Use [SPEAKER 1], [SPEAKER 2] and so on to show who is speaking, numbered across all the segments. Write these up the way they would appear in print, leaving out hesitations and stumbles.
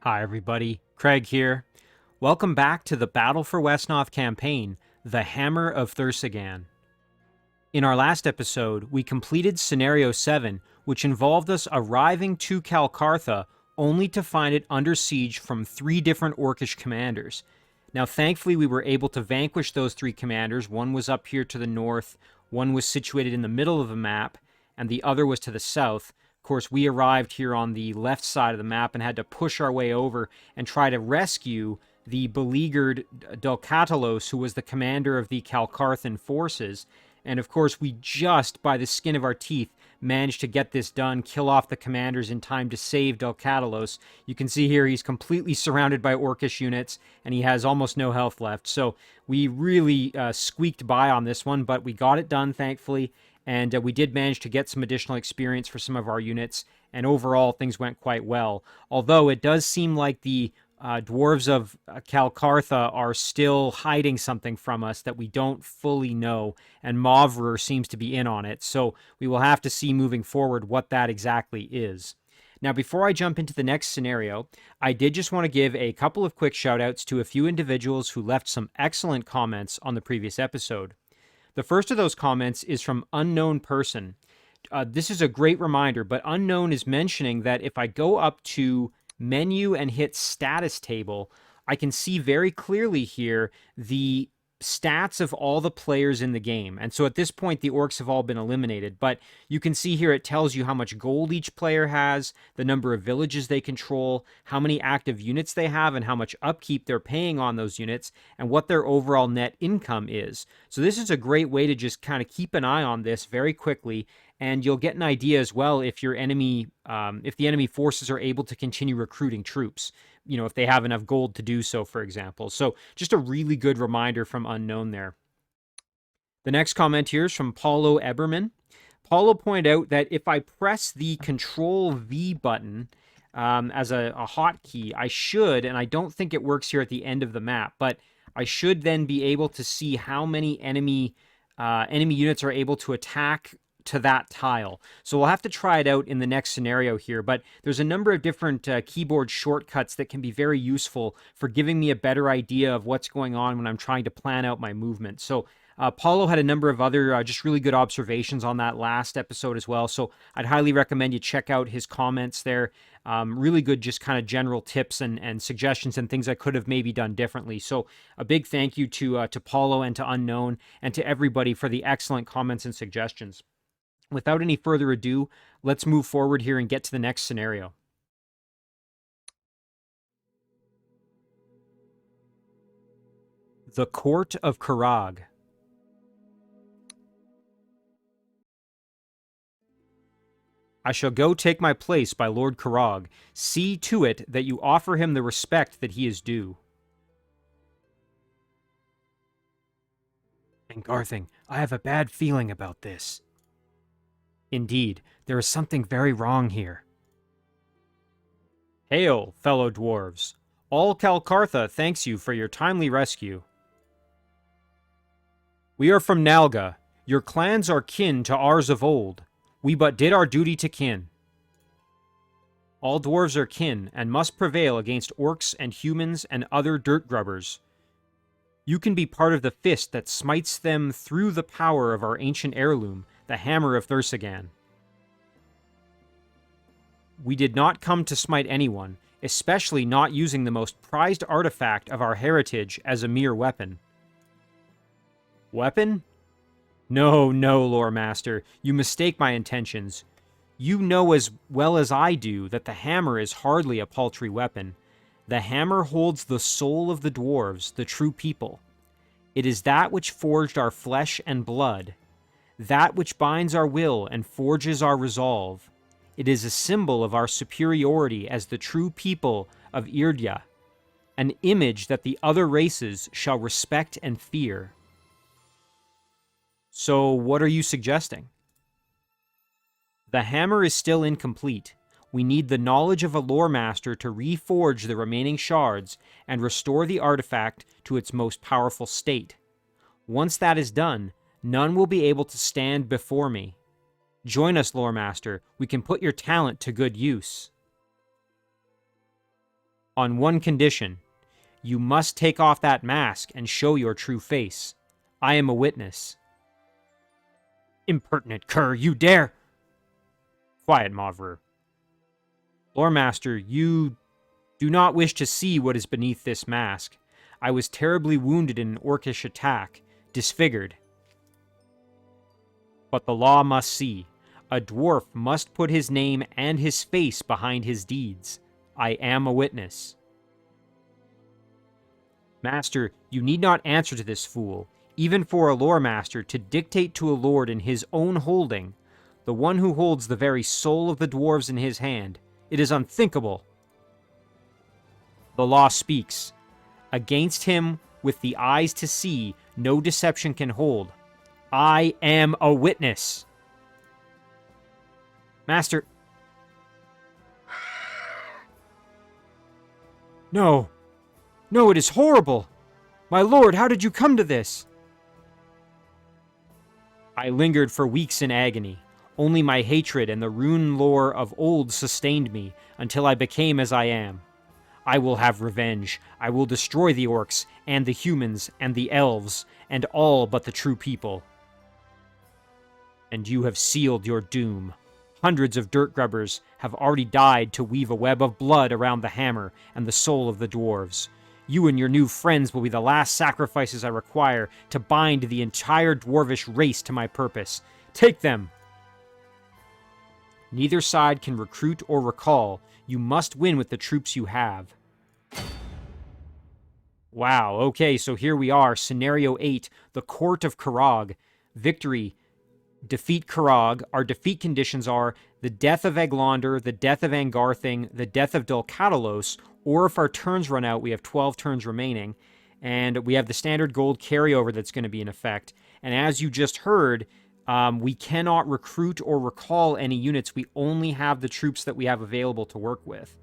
[SPEAKER 1] Hi everybody, Craig here. Welcome back to the Battle for Wesnoth campaign, The Hammer of Thursagan. In our last episode, we completed Scenario 7, which involved us arriving to Kartha only to find it under siege from 3 different Orcish commanders. Now thankfully we were able to vanquish those 3 commanders. One was up here to the north, one was situated in the middle of the map, and the other was to the south. Of course, we arrived here on the left side of the map and had to push our way over and try to rescue the beleaguered Delcatalos, who was the commander of the Calcarthan forces. And of course, we just, by the skin of our teeth, managed to get this done, kill off the commanders in time to save Delcatalos. You can see here he's completely surrounded by Orcish units, and he has almost no health left. So we really squeaked by on this one, but we got it done, thankfully. And we did manage to get some additional experience for some of our units, and overall things went quite well. Although it does seem like the dwarves of Calcartha are still hiding something from us that we don't fully know, and Mavrer seems to be in on it. So we will have to see moving forward what that exactly is. Now, before I jump into the next scenario, I did just want to give a couple of quick shout-outs to a few individuals who left some excellent comments on the previous episode. The first of those comments is from Unknown Person. This is a great reminder, but Unknown is mentioning that if I go up to menu and hit status table, I can see very clearly here the stats of all the players in the game. And so at this point, the orcs have all been eliminated, but you can see here it tells you how much gold each player has, the number of villages they control, how many active units they have, and how much upkeep they're paying on those units, and what their overall net income is. So this is a great way to just kind of keep an eye on this very quickly, and you'll get an idea as well if your enemy, if the enemy forces are able to continue recruiting troops. You know, if they have enough gold to do so, for example. So just a really good reminder from Unknown there. The next comment here is from Paulo Eberman. Paulo pointed out that if I press the Control V button as a hotkey, I should, and I don't think it works here at the end of the map, but I should then be able to see how many enemy units are able to attack to that tile. So we'll have to try it out in the next scenario here, but there's a number of different keyboard shortcuts that can be very useful for giving me a better idea of what's going on when I'm trying to plan out my movement. So Paulo had a number of other just really good observations on that last episode as well, so I'd highly recommend you check out his comments there. Really good just kind of general tips and suggestions and things I could have maybe done differently. So a big thank you to Paulo and to Unknown and to everybody for the excellent comments and suggestions. Without any further ado, let's move forward here and get to the next scenario. The Court of Karag. I shall go take my place by Lord Karag. See to it that you offer him the respect that he is due. Engarthing, I have a bad feeling about this. Indeed, there is something very wrong here. Hail, fellow dwarves. All Calcartha thanks you for your timely rescue. We are from Nalga. Your clans are kin to ours of old. We but did our duty to kin. All dwarves are kin, and must prevail against orcs and humans and other dirt grubbers. You can be part of the fist that smites them through the power of our ancient heirloom, the Hammer of Thursagan. We did not come to smite anyone, especially not using the most prized artifact of our heritage as a mere weapon. Weapon? No, no, Lore Master, you mistake my intentions. You know as well as I do that the hammer is hardly a paltry weapon. The hammer holds the soul of the dwarves, the true people. It is that which forged our flesh and blood, that which binds our will and forges our resolve. It is a symbol of our superiority as the true people of Irdya, an image that the other races shall respect and fear. So what are you suggesting? The hammer is still incomplete. We need the knowledge of a lore master to reforge the remaining shards and restore the artifact to its most powerful state. Once that is done, none will be able to stand before me. Join us, lore master. We can put your talent to good use. On one condition. You must take off that mask and show your true face. I am a witness. Impertinent cur, you dare! Quiet, Mavrer. Lore Master, you do not wish to see what is beneath this mask. I was terribly wounded in an orcish attack, disfigured. But the law must see. A dwarf must put his name and his face behind his deeds. I am a witness. Master, you need not answer to this fool. Even for a lore master to dictate to a lord in his own holding, the one who holds the very soul of the dwarves in his hand, it is unthinkable. The law speaks. Against him, with the eyes to see, no deception can hold. I am a witness. Master. No. No, it is horrible. My lord, how did you come to this? I lingered for weeks in agony. Only my hatred and the rune lore of old sustained me until I became as I am. I will have revenge. I will destroy the orcs and the humans and the elves and all but the true people. And you have sealed your doom. Hundreds of dirt grubbers have already died to weave a web of blood around the hammer and the soul of the dwarves. You and your new friends will be the last sacrifices I require to bind the entire dwarvish race to my purpose. Take them! Neither side can recruit or recall. You must win with the troops you have. Wow, okay, so here we are. Scenario 8, the Court of Karag. Victory. Defeat Karag. Our defeat conditions are the death of Aiglondur, the death of Angarthing, the death of Dulcatalos, or if our turns run out, we have 12 turns remaining, and we have the standard gold carryover that's going to be in effect. And as you just heard, we cannot recruit or recall any units. We only have the troops that we have available to work with.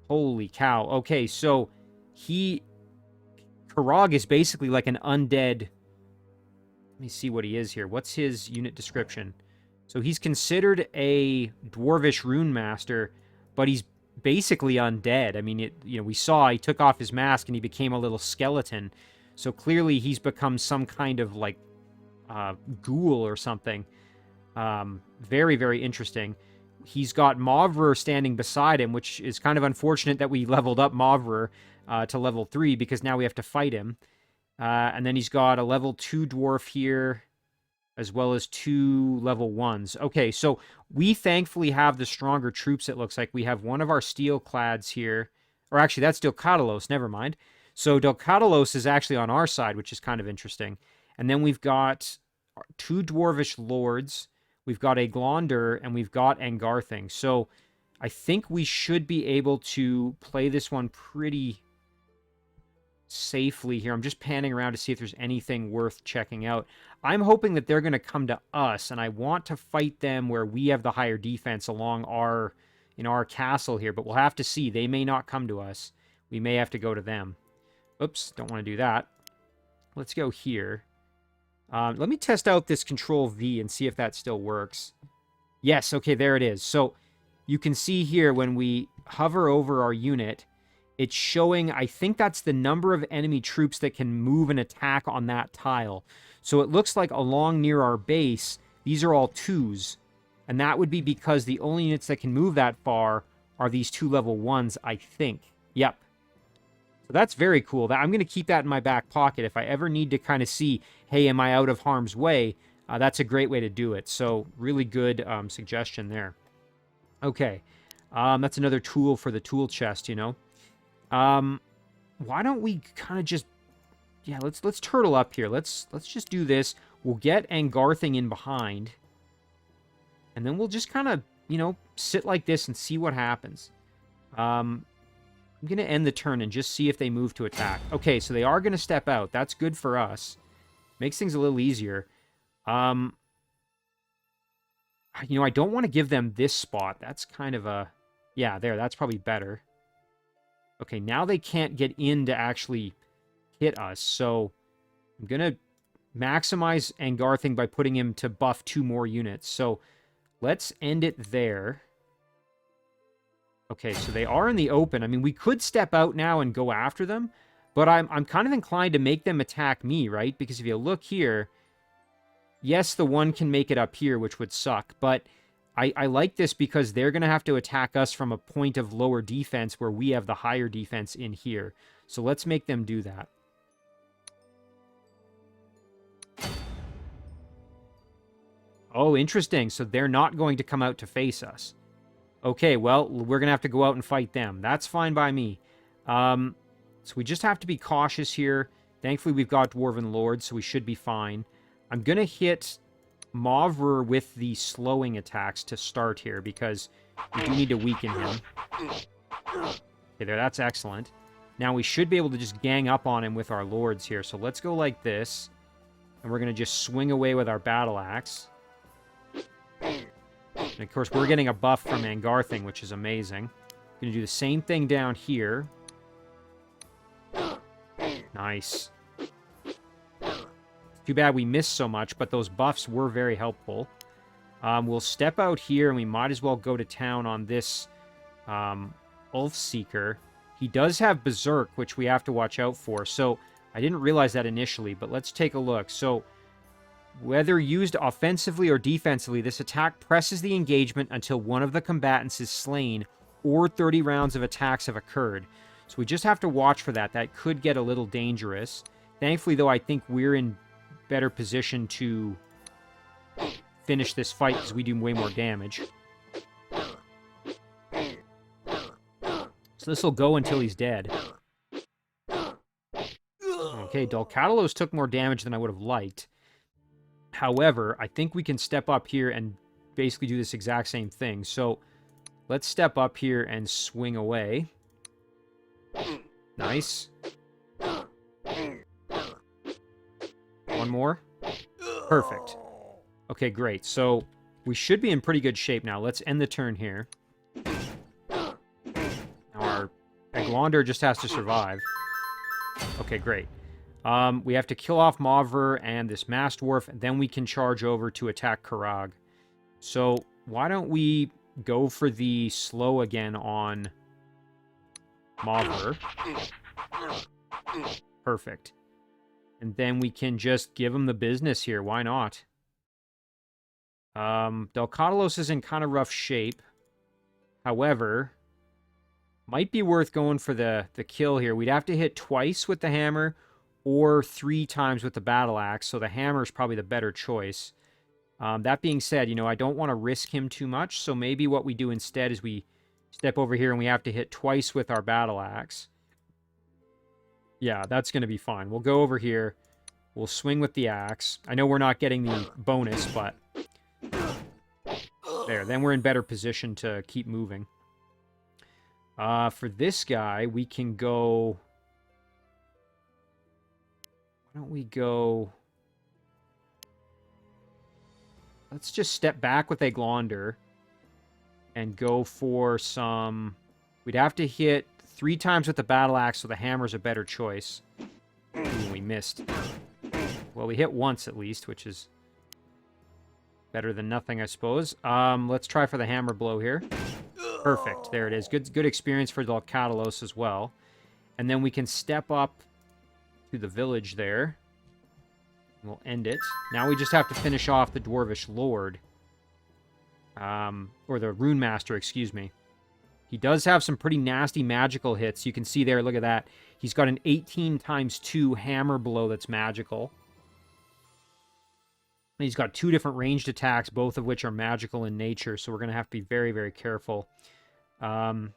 [SPEAKER 1] Holy cow. Okay, so Karag is basically like an undead. Let me see what he is here. What's his unit description? So he's considered a dwarvish rune master, but he's basically undead. I mean, we saw he took off his mask and he became a little skeleton. So clearly he's become some kind of like ghoul or something. Very, very interesting. He's got Mavrer standing beside him, which is kind of unfortunate that we leveled up Mavrer to level 3 because now we have to fight him. And then he's got a level 2 dwarf here, as well as 2 level 1s. Okay, so we thankfully have the stronger troops, it looks like. We have one of our steel clads here. Or actually, that's Dulcatalos, never mind. So Dulcatalos is actually on our side, which is kind of interesting. And then we've got 2 dwarvish lords. We've got Aiglondur, and we've got Angarthing. So I think we should be able to play this one pretty safely here. I'm just panning around to see if there's anything worth checking out. I'm hoping that they're going to come to us, and I want to fight them where we have the higher defense along our castle here, but we'll have to see. They may not come to us. We may have to go to them. Oops, don't want to do that. Let's go here. Let me test out this Control V and see if that still works. Yes, okay, there it is. So you can see here when we hover over our unit, it's showing, I think that's the number of enemy troops that can move and attack on that tile. So it looks like along near our base, these are all 2s. And that would be because the only units that can move that far are these 2 level 1s, I think. Yep. So that's very cool. I'm going to keep that in my back pocket. If I ever need to kind of see, hey, am I out of harm's way? That's a great way to do it. So really good suggestion there. Okay. That's another tool for the tool chest, Why don't we kind of just... Yeah, let's turtle up here. Let's just do this. We'll get Angarthing in behind. And then we'll just kind of, sit like this and see what happens. I'm going to end the turn and just see if they move to attack. Okay, so they are going to step out. That's good for us. Makes things a little easier. I don't want to give them this spot. That's kind of a... Yeah, there. That's probably better. Okay, now they can't get in to actually hit us. So I'm going to maximize Angarthing by putting him to buff 2 more units. So let's end it there. Okay, so they are in the open. I mean, we could step out now and go after them, but I'm kind of inclined to make them attack me, right? Because if you look here, yes, the one can make it up here, which would suck, but I like this because they're going to have to attack us from a point of lower defense where we have the higher defense in here. So let's make them do that. Oh, interesting. So they're not going to come out to face us. Okay, well, we're going to have to go out and fight them. That's fine by me. So we just have to be cautious here. Thankfully, we've got Dwarven Lords, so we should be fine. I'm going to hit Mavrer with the slowing attacks to start here, because we do need to weaken him. Okay, there, that's excellent. Now we should be able to just gang up on him with our Lords here. So let's go like this, and we're going to just swing away with our Battle Axe. And of course, we're getting a buff from Angarthing, which is amazing. Going to do the same thing down here. Nice. Too bad we missed so much, but those buffs were very helpful. We'll step out here, and we might as well go to town on this Ulfseeker. He does have Berserk, which we have to watch out for. So I didn't realize that initially, but let's take a look. So whether used offensively or defensively, this attack presses the engagement until one of the combatants is slain or 30 rounds of attacks have occurred. So we just have to watch for that. That could get a little dangerous. Thankfully, though, I think we're in better position to finish this fight because we do way more damage. So this will go until he's dead. Okay, Dulcatalos took more damage than I would have liked. However, I think we can step up here and basically do this exact same thing. So let's step up here and swing away. Nice. One more. Perfect. Okay, great. So we should be in pretty good shape now. Let's end the turn here. Now our Aiglondur just has to survive. Okay, great. We have to kill off Mavrer and this Mass Dwarf, and then we can charge over to attack Karag. So why don't we go for the slow again on Mavrer. Perfect. And then we can just give him the business here. Why not? Dulcatalos is in kind of rough shape. However, might be worth going for the kill here. We'd have to hit twice with the hammer or 3 times with the battle axe, so the hammer is probably the better choice. That being said, you know, I don't want to risk him too much, so maybe what we do instead is we step over here and we have to hit twice with our battle axe. Yeah, that's going to be fine. We'll go over here. We'll swing with the axe. I know we're not getting the bonus, but there. Then we're in better position to keep moving. For this guy, we can go... Why don't we go... Let's just step back with Aiglondur and go for some... We'd have to hit 3 times with the battle axe, so the hammer's a better choice. Ooh, we missed. Well, we hit once at least, which is better than nothing, I suppose. Let's try for the hammer blow here. Perfect. There it is. Good experience for Dulcatalos as well. And then we can step up to the village there. We'll end it. Now we just have to finish off the Dwarvish Lord. Or the Rune Master, excuse me. He does have some pretty nasty magical hits. You can see there, look at that. He's got an 18 times 2 hammer blow that's magical. And he's got 2 different ranged attacks, both of which are magical in nature, so we're going to have to be very, very careful. So I'm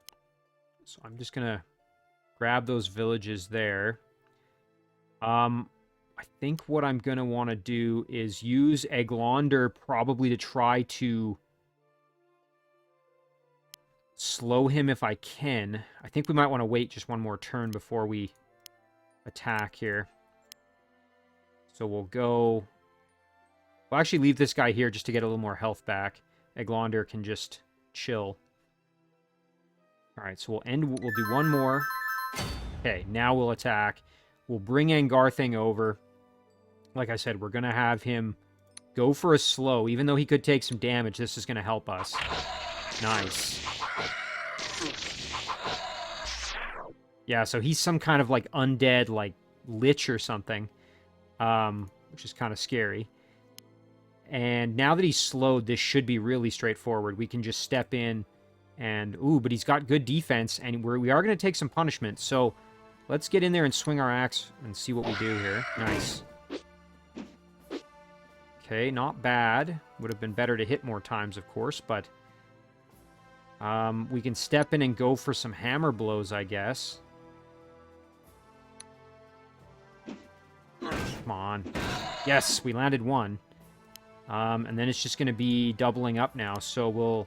[SPEAKER 1] just going to grab those villages there. I think what I'm going to want to do is use Aiglondur probably to try to slow him if I can. I think we might want to wait just one more turn before we attack here. So we'll go... We'll actually leave this guy here just to get a little more health back. Aiglondur can just chill. Alright, so we'll do one more. Okay, now we'll attack. We'll bring Angarthing over. Like I said, we're going to have him go for a slow. Even though he could take some damage, this is going to help us. Nice. Yeah, so he's some kind of like undead, like lich or something, which is kind of scary. And now that he's slowed, this should be really straightforward. We can just step in and, ooh, but he's got good defense, and we are going to take some punishment. So let's get in there and swing our axe and see what we do here. Nice. Okay, not bad. Would have been better to hit more times, of course, but we can step in and go for some hammer blows, I guess. Come on. Yes, we landed one. And then it's just going to be doubling up now. So we'll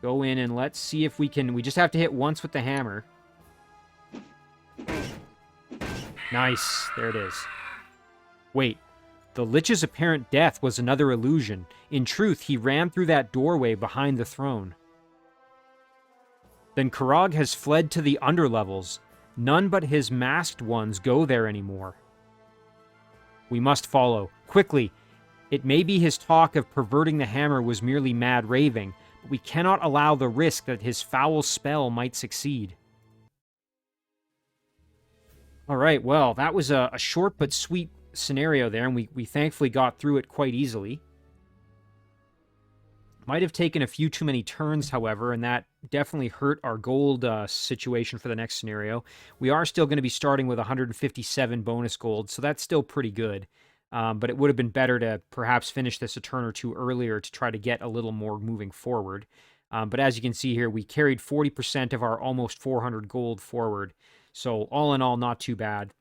[SPEAKER 1] go in and let's see if we can... We just have to hit once with the hammer. Nice. There it is. Wait. The Lich's apparent death was another illusion. In truth, he ran through that doorway behind the throne. Then Karag has fled to the underlevels. None but his masked ones go there anymore. We must follow. Quickly! It may be his talk of perverting the hammer was merely mad raving, but we cannot allow the risk that his foul spell might succeed. All right, well, that was a short but sweet scenario there, and we thankfully got through it quite easily. Might have taken a few too many turns, however, and that definitely hurt our gold situation for the next scenario. We are still going to be starting with 157 bonus gold, so that's still pretty good. But it would have been better to perhaps finish this a turn or two earlier to try to get a little more moving forward. But as you can see here, we carried 40% of our almost 400 gold forward. So all in all, not too bad.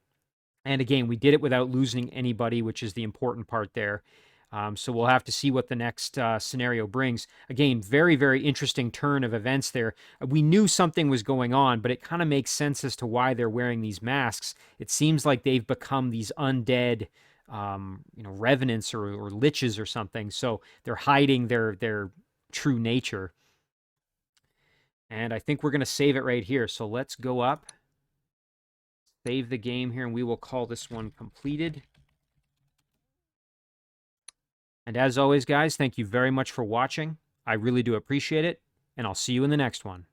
[SPEAKER 1] And again, we did it without losing anybody, which is the important part there. So we'll have to see what the next scenario brings. Again, very, very interesting turn of events there. We knew something was going on, but it kind of makes sense as to why they're wearing these masks. It seems like they've become these undead, revenants or liches or something. So they're hiding their true nature. And I think we're going to save it right here. So let's go up, save the game here, and we will call this one completed. And as always, guys, thank you very much for watching. I really do appreciate it, and I'll see you in the next one.